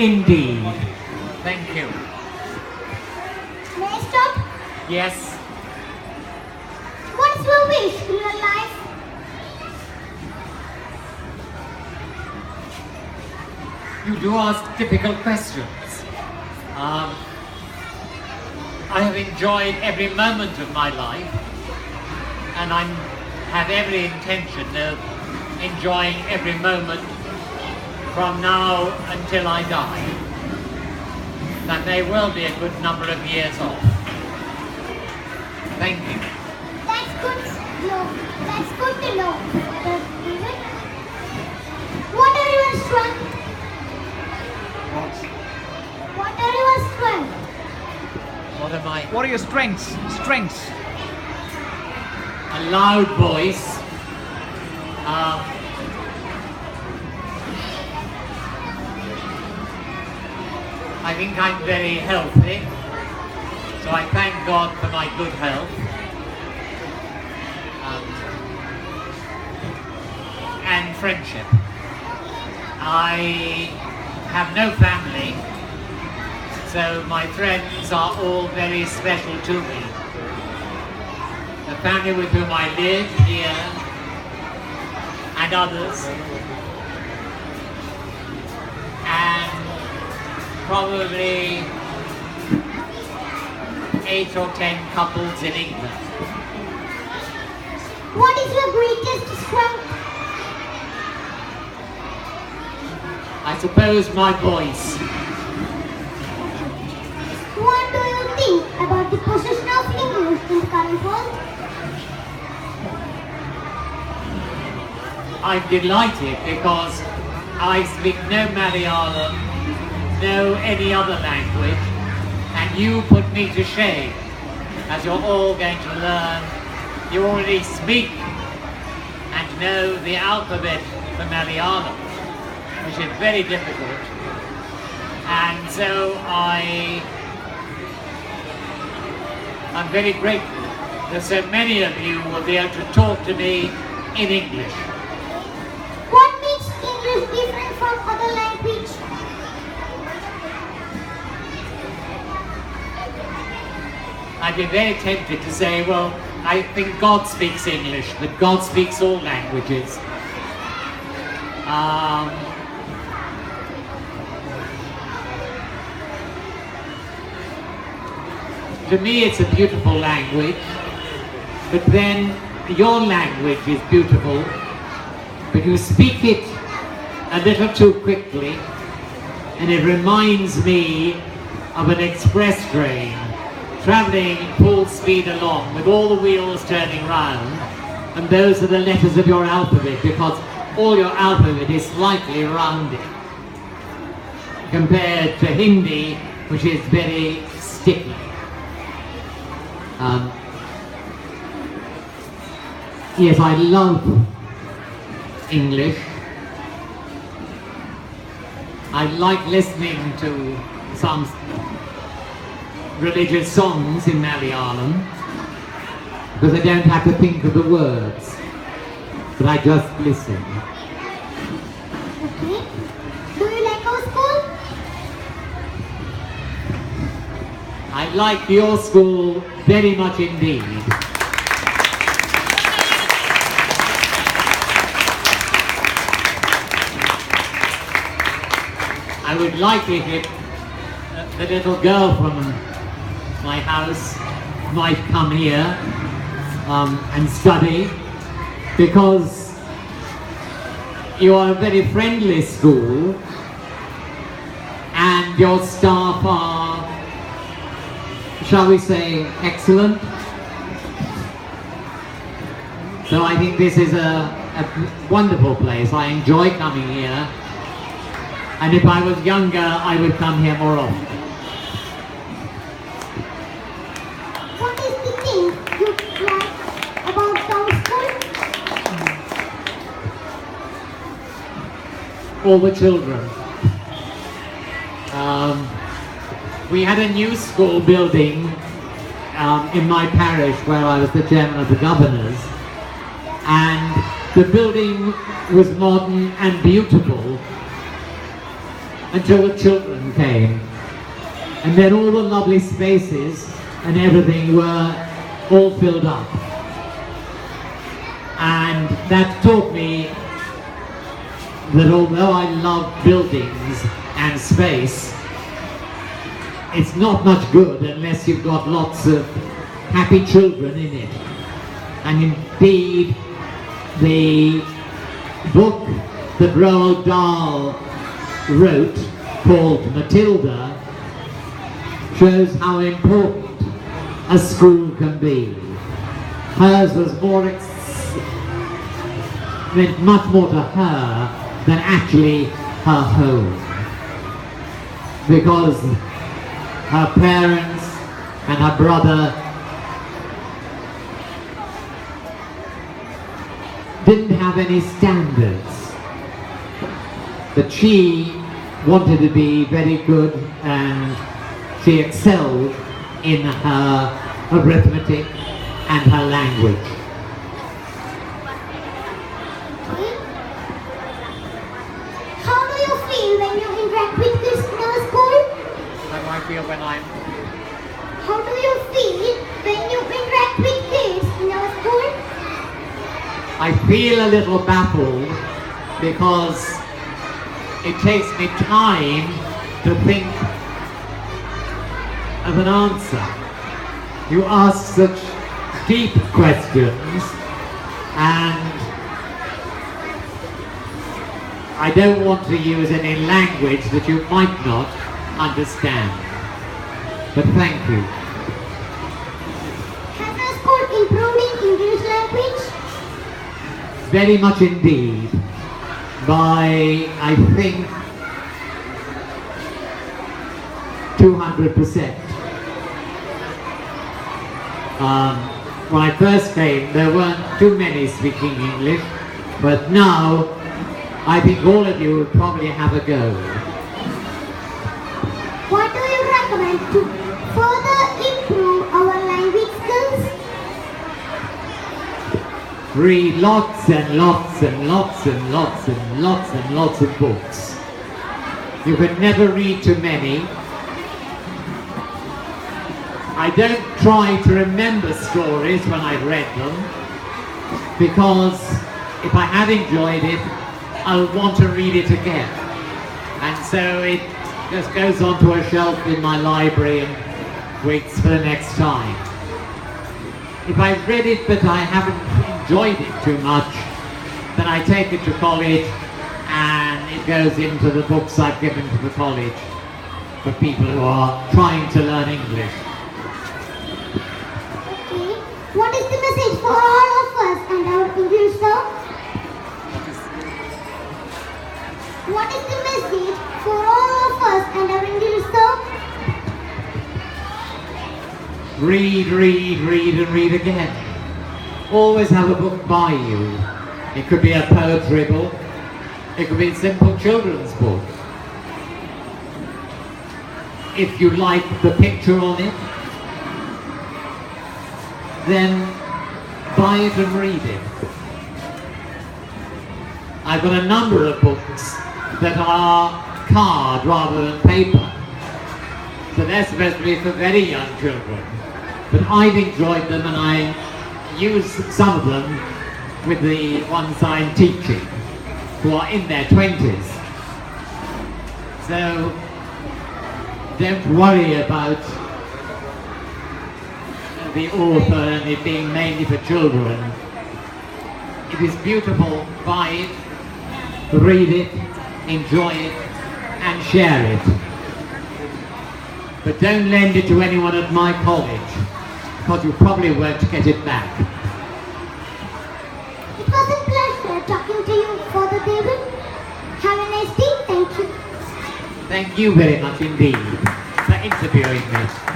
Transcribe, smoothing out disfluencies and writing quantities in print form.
indeed. Thank you. May I stop? Yes. What is your wish in your life? You do ask difficult questions. I have enjoyed every moment of my life, and I have every intention of enjoying every moment from now until I die. That may well be a good number of years off. Thank you. That's good to know. That's good to know. David. What are your strengths? What are your strengths? What am I? What are your strengths? Strengths. A loud voice. I think I'm very healthy, so I thank God for my good health. And friendship. I have no family, so my friends are all very special to me. The family with whom I live here, and others, and probably 8 or 10 couples in England. What is your greatest strength? I suppose my voice. What do you think about the position of English in the current world? I'm delighted because I speak no Malayalam, no any other language, and you put me to shame, as you're all going to learn. You already speak and know the alphabet for Malayalam, which is very difficult, and so I'm very grateful that so many of you will be able to talk to me in English. What makes English different from other languages? I'd be very tempted to say, well, I think God speaks English, that God speaks all languages. To me it's a beautiful language, but then your language is beautiful, but you speak it a little too quickly, and it reminds me of an express train travelling full speed along with all the wheels turning round, and those are the letters of your alphabet, because all your alphabet is slightly rounded compared to Hindi, which is very sticky. Yes, I love English. I like listening to some religious songs in Malayalam because I don't have to think of the words, but I just listen. Okay. Do you like our school? I like your school very much indeed. I would like it if the little girl from my house might come here and study, because you are a very friendly school and your staff are, shall we say, excellent. So I think this is a wonderful place. I enjoy coming here, and if I was younger I would come here more often. What is the thing you like about our school? All the children. We had a new school building in my parish where I was the chairman of the governors, and the building was modern and beautiful, until the children came. And then all the lovely spaces and everything were all filled up. And that taught me that although I love buildings and space, it's not much good unless you've got lots of happy children in it. And indeed, the book that Roald Dahl wrote, called Matilda, shows how important a school can be. Hers was meant much more to her than actually her home, because her parents and her brother didn't have any standards, but she wanted to be very good and she excelled in her arithmetic and her language. How do you feel when you interact with kids in our school? How do I feel when I'm... How do you feel when you interact with kids in our school? I feel a little baffled because it takes me time to think of an answer. You ask such deep questions and I don't want to use any language that you might not understand. But thank you. Has our school improved in English language? Very much indeed. By, I think, 200%. When I first came, there weren't too many speaking English, but now I think all of you would probably have a go. What do you recommend to further improve our language skills? Read lots and lots and lots and lots and lots and lots of books. You can never read too many. I don't try to remember stories when I've read them, because if I have enjoyed it, I'll want to read it again. And so it just goes onto a shelf in my library and waits for the next time. If I've read it but I haven't enjoyed it too much, then I take it to college and it goes into the books I've given to the college for people who are trying to learn English. Okay. What is the message for all of us and our English sir? What is the message for all of us and our English sir? Read, read, read and read again. Always have a book by you. It could be a poetry book. It could be a simple children's book. If you like the picture on it, then buy it and read it. I've got a number of books that are card rather than paper. So they're supposed to be for very young children. But I've enjoyed them and I use some of them with the ones I'm teaching, who are in their 20s. So don't worry about the author and it being mainly for children. It is beautiful. Buy it, read it, enjoy it, and share it. But don't lend it to anyone at my college, because you probably won't get it back. It was a pleasure talking to you, Father David. Have a nice day. Thank you. Thank you very much indeed for interviewing me.